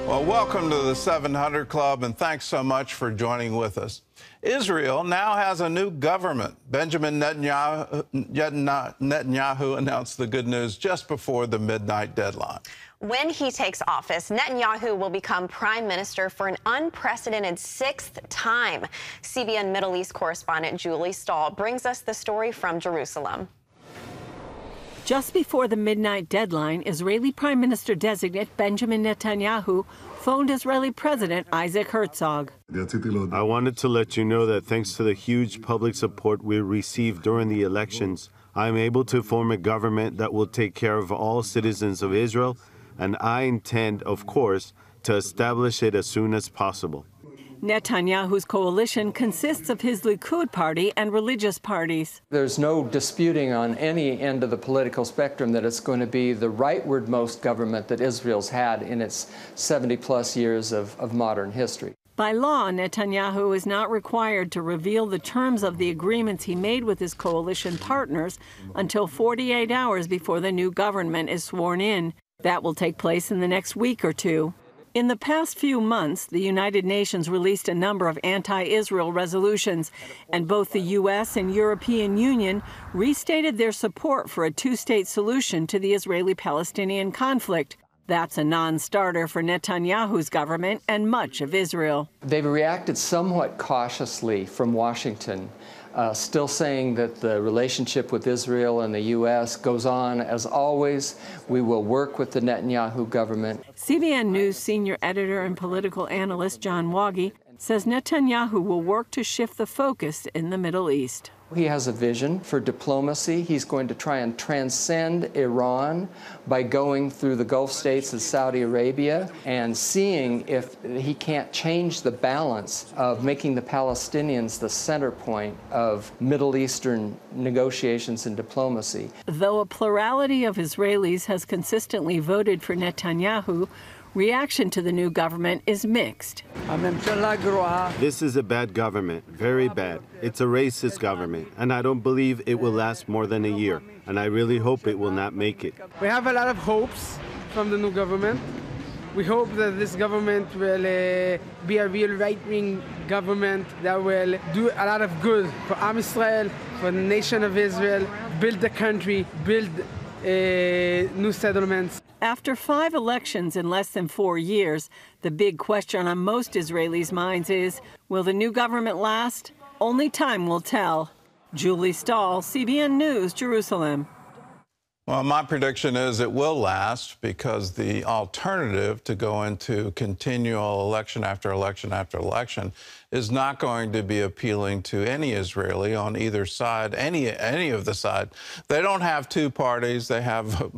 Well, welcome to the 700 Club, and thanks so much for joining with us. Israel now has a new government. Benjamin Netanyahu announced the good news just before the midnight deadline. When he takes office, Netanyahu will become prime minister for an unprecedented sixth time. CBN Middle East correspondent Julie Stahl brings us the story from Jerusalem. Just before the midnight deadline, Israeli Prime Minister-designate Benjamin Netanyahu phoned Israeli President Isaac Herzog. I wanted to let you know that thanks to the huge public support we received during the elections, I am able to form a government that will take care of all citizens of Israel, and I intend, of course, to establish it as soon as possible. Netanyahu's coalition consists of his Likud party and religious parties. There's no disputing on any end of the political spectrum that it's going to be the rightward-most government that Israel's had in its 70-plus years of modern history. By law, Netanyahu is not required to reveal the terms of the agreements he made with his coalition partners until 48 hours before the new government is sworn in. That will take place in the next week or two. In the past few months, the United Nations released a number of anti-Israel resolutions, and both the U.S. and European Union restated their support for a two-state solution to the Israeli-Palestinian conflict. That's a non-starter for Netanyahu's government and much of Israel. They've reacted somewhat cautiously from Washington, still saying that the relationship with Israel and the U.S. goes on as always. We will work with the Netanyahu government. CBN News senior editor and political analyst John Waggy says Netanyahu will work to shift the focus in the Middle East. He has a vision for diplomacy. He's going to try and transcend Iran by going through the Gulf states and Saudi Arabia and seeing if he can't change the balance of making the Palestinians the center point of Middle Eastern negotiations and diplomacy. Though a plurality of Israelis has consistently voted for Netanyahu, reaction to the new government is mixed. This is a bad government, very bad. It's a racist government, and I don't believe it will last more than a year, and I really hope it will not make it. We have a lot of hopes from the new government. We hope that this government will be a real right-wing government that will do a lot of good for Am Israel, for the nation of Israel, build the country, build new settlements. After 5 elections in less than 4 years, the big question on most Israelis' minds is, will the new government last? Only time will tell. Julie Stahl, CBN News, Jerusalem. Well, my prediction is it will last because the alternative to go into continual election after election after election is not going to be appealing to any Israeli on either side, any of the side. They don't have two parties. They have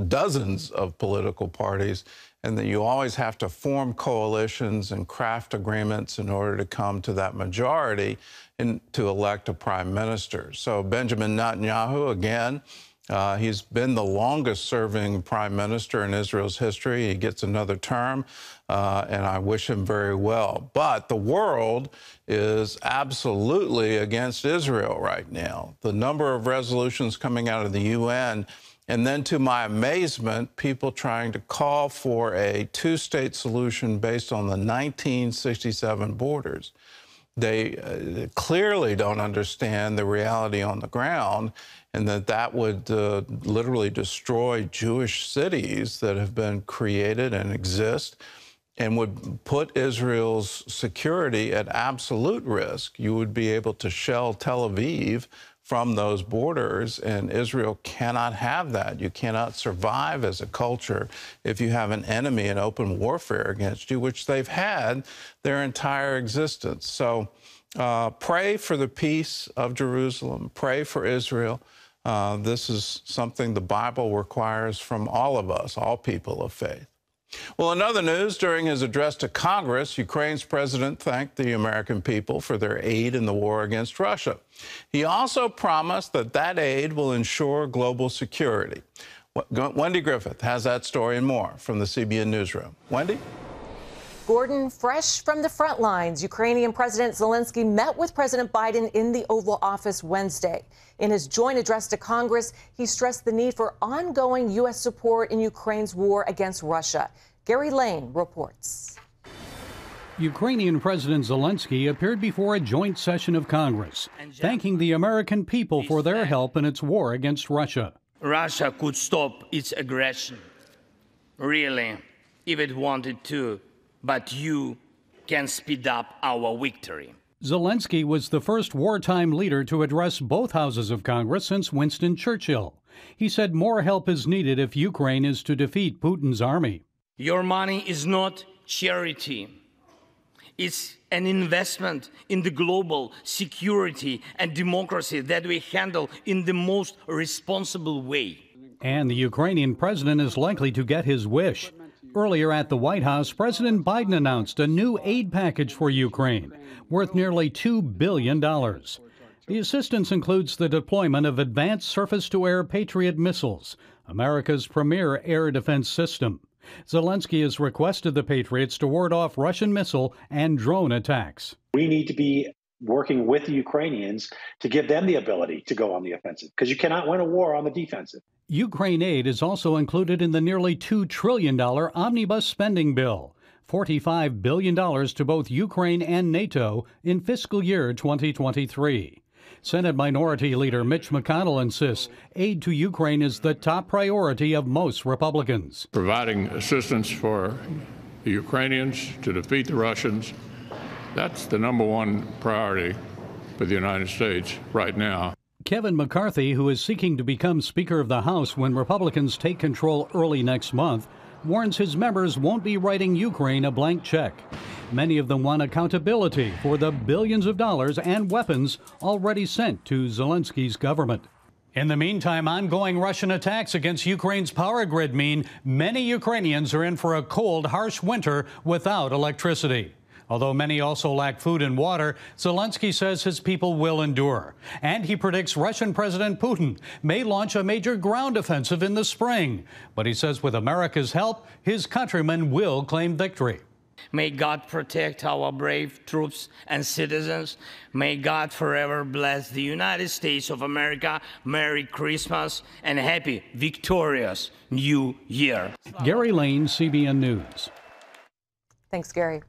dozens of political parties, and that you always have to form coalitions and craft agreements in order to come to that majority and to elect a prime minister. So Benjamin Netanyahu, again, he's been the longest-serving prime minister in Israel's history. He gets another term, and I wish him very well. But the world is absolutely against Israel right now. The number of resolutions coming out of the UN, and then to my amazement, people trying to call for a two-state solution based on the 1967 borders. They clearly don't understand the reality on the ground, and that would literally destroy Jewish cities that have been created and exist, and would put Israel's security at absolute risk. You would be able to shell Tel Aviv from those borders, and Israel cannot have that. You cannot survive as a culture if you have an enemy in open warfare against you, which they've had their entire existence. So pray for the peace of Jerusalem. Pray for Israel. This is something the Bible requires from all of us, all people of faith. Well, in other news, during his address to Congress, Ukraine's president thanked the American people for their aid in the war against Russia. He also promised that that aid will ensure global security. Wendy Griffith has that story and more from the CBN Newsroom. Wendy? Gordon, fresh from the front lines, Ukrainian President Zelensky met with President Biden in the Oval Office Wednesday. In his joint address to Congress, he stressed the need for ongoing U.S. support in Ukraine's war against Russia. Gary Lane reports. Ukrainian President Zelensky appeared before a joint session of Congress, thanking the American people for their help in its war against Russia. Russia could stop its aggression, really, if it wanted to, but you can speed up our victory. Zelensky was the first wartime leader to address both houses of Congress since Winston Churchill. He said more help is needed if Ukraine is to defeat Putin's army. Your money is not charity. It's an investment in the global security and democracy that we handle in the most responsible way. And the Ukrainian president is likely to get his wish. Earlier at the White House, President Biden announced a new aid package for Ukraine, worth nearly $2 billion. The assistance includes the deployment of advanced surface-to-air Patriot missiles, America's premier air defense system. Zelensky has requested the Patriots to ward off Russian missile and drone attacks. We need to be working with the Ukrainians to give them the ability to go on the offensive, because you cannot win a war on the defensive. Ukraine aid is also included in the nearly $2 trillion omnibus spending bill, $45 billion to both Ukraine and NATO in fiscal year 2023. Senate Minority Leader Mitch McConnell insists aid to Ukraine is the top priority of most Republicans. Providing assistance for the Ukrainians to defeat the Russians, that's the number one priority for the United States right now. Kevin McCarthy, who is seeking to become Speaker of the House when Republicans take control early next month, warns his members won't be writing Ukraine a blank check. Many of them want accountability for the billions of dollars and weapons already sent to Zelensky's government. In the meantime, ongoing Russian attacks against Ukraine's power grid mean many Ukrainians are in for a cold, harsh winter without electricity. Although many also lack food and water, Zelensky says his people will endure. And he predicts Russian President Putin may launch a major ground offensive in the spring. But he says with America's help, his countrymen will claim victory. May God protect our brave troops and citizens. May God forever bless the United States of America. Merry Christmas and happy, victorious New Year. Gary Lane, CBN News. Thanks, Gary.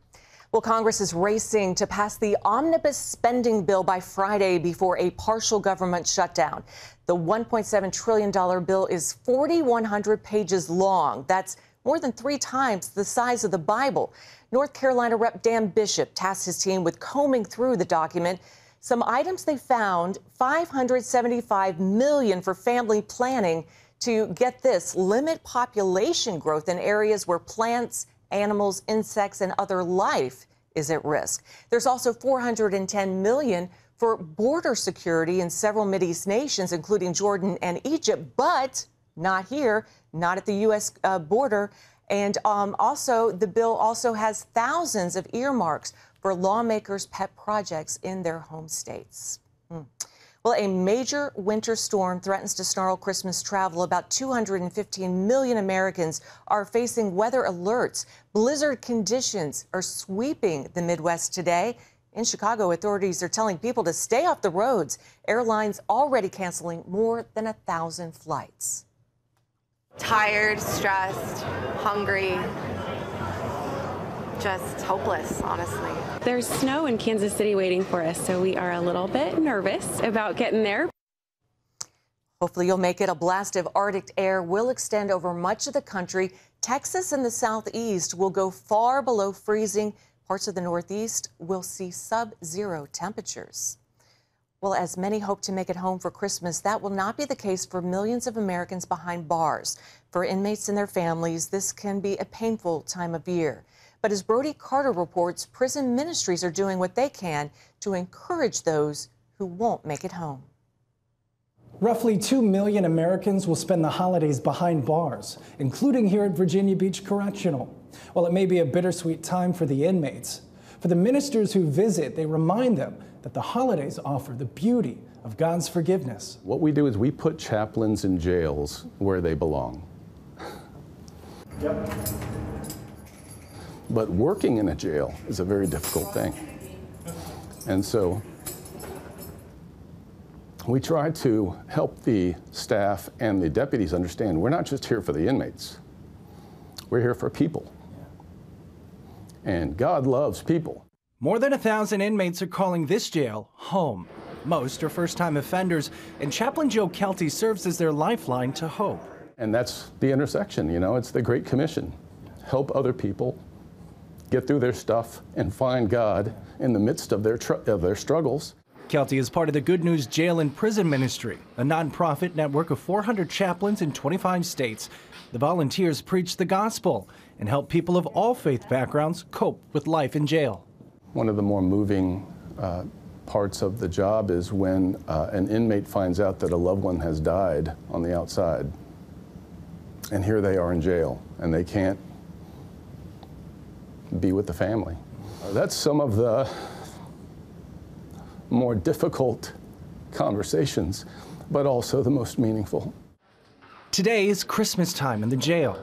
Well, Congress is racing to pass the omnibus spending bill by Friday before a partial government shutdown. The $1.7 trillion bill is 4,100 pages long. That's more than 3 times the size of the Bible. North Carolina Rep. Dan Bishop tasked his team with combing through the document. Some items they found: $575 million for family planning to, get this, limit population growth in areas where plants, animals, insects, and other life is at risk. There's also $410 million for border security in several Mideast nations, including Jordan and Egypt, but not here, not at the U.S. border. And also, the bill also has thousands of earmarks for lawmakers' pet projects in their home states. Well, a major winter storm threatens to snarl Christmas travel. About 215 million Americans are facing weather alerts. Blizzard conditions are sweeping the Midwest today. In Chicago, authorities are telling people to stay off the roads. Airlines already canceling more than 1,000 flights. Tired, stressed, hungry, just hopeless, honestly. There's snow in Kansas City waiting for us, so we are a little bit nervous about getting there. Hopefully you'll make it. A blast of Arctic air will extend over much of the country. Texas and the southeast will go far below freezing. Parts of the northeast will see sub-zero temperatures. Well, as many hope to make it home for Christmas, that will not be the case for millions of Americans behind bars. For inmates and their families, this can be a painful time of year. But as Brody Carter reports, prison ministries are doing what they can to encourage those who won't make it home. Roughly 2 million Americans will spend the holidays behind bars, including here at Virginia Beach Correctional. While it may be a bittersweet time for the inmates, for the ministers who visit, they remind them that the holidays offer the beauty of God's forgiveness. What we do is we put chaplains in jails where they belong. Yep. But working in a jail is a very difficult thing. And so we try to help the staff and the deputies understand we're not just here for the inmates. We're here for people. And God loves people. More than 1,000 inmates are calling this jail home. Most are first-time offenders, and Chaplain Joe Kelty serves as their lifeline to hope. And that's the intersection, you know, it's the Great Commission. Help other people get through their stuff and find God in the midst of their struggles. Kelty is part of the Good News Jail and Prison Ministry, a nonprofit network of 400 chaplains in 25 states. The volunteers preach the gospel and help people of all faith backgrounds cope with life in jail. One of the more moving parts of the job is when an inmate finds out that a loved one has died on the outside. And here they are in jail, and they can't be with the family. That's some of the more difficult conversations, but also the most meaningful. Today is Christmas time in the jail.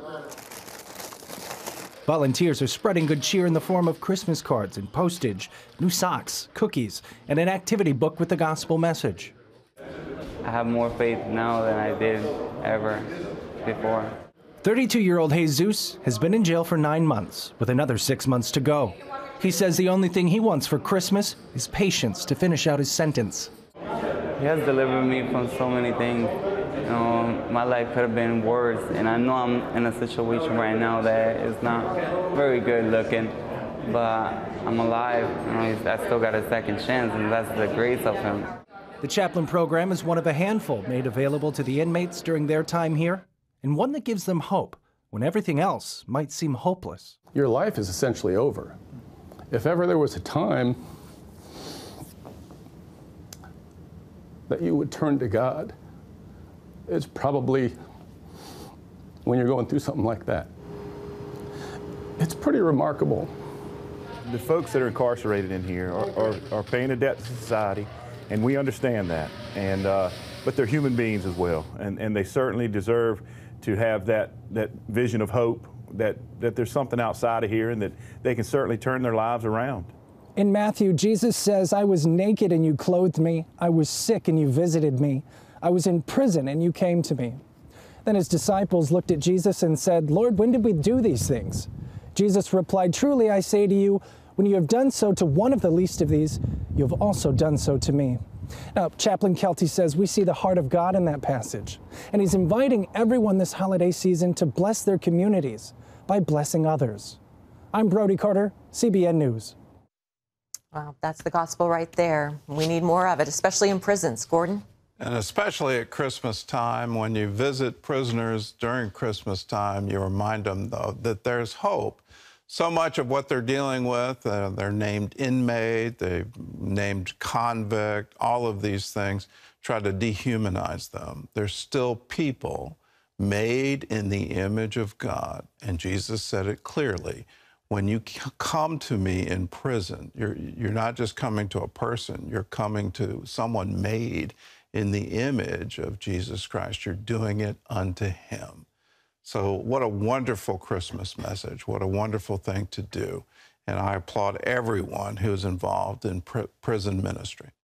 Volunteers are spreading good cheer in the form of Christmas cards and postage, new socks, cookies, and an activity book with the gospel message. I have more faith now than I did ever before. 32-year-old Jesus has been in jail for 9 months, with another 6 months to go. He says the only thing he wants for Christmas is patience to finish out his sentence. He has delivered me from so many things. You know, my life could have been worse, and I know I'm in a situation right now that is not very good looking, but I'm alive. You know, I still got a second chance, and that's the grace of him. The chaplain program is one of a handful made available to the inmates during their time here, and one that gives them hope when everything else might seem hopeless. Your life is essentially over. If ever there was a time that you would turn to God, it's probably when you're going through something like that. It's pretty remarkable. The folks that are incarcerated in here are paying a debt to society, and we understand that. And but they're human beings as well, and they certainly deserve to have that vision of hope, that there's something outside of here and that they can certainly turn their lives around. In Matthew, Jesus says, "I was naked and you clothed me. I was sick and you visited me. I was in prison and you came to me." Then his disciples looked at Jesus and said, "Lord, when did we do these things?" Jesus replied, "Truly I say to you, when you have done so to one of the least of these, you have also done so to me." Now, Chaplain Kelty says we see the heart of God in that passage, and he's inviting everyone this holiday season to bless their communities by blessing others. I'm Brody Carter, CBN News. Wow, that's the gospel right there. We need more of it, especially in prisons. Gordon? And especially at Christmas time, when you visit prisoners during Christmas time, you remind them, though, that there's hope. So much of what they're dealing with, they're named inmate, they've named convict, all of these things try to dehumanize them. They're still people made in the image of God. And Jesus said it clearly. When you come to me in prison, you're not just coming to a person, you're coming to someone made in the image of Jesus Christ. You're doing it unto him. So what a wonderful Christmas message. What a wonderful thing to do. And I applaud everyone who's involved in prison ministry.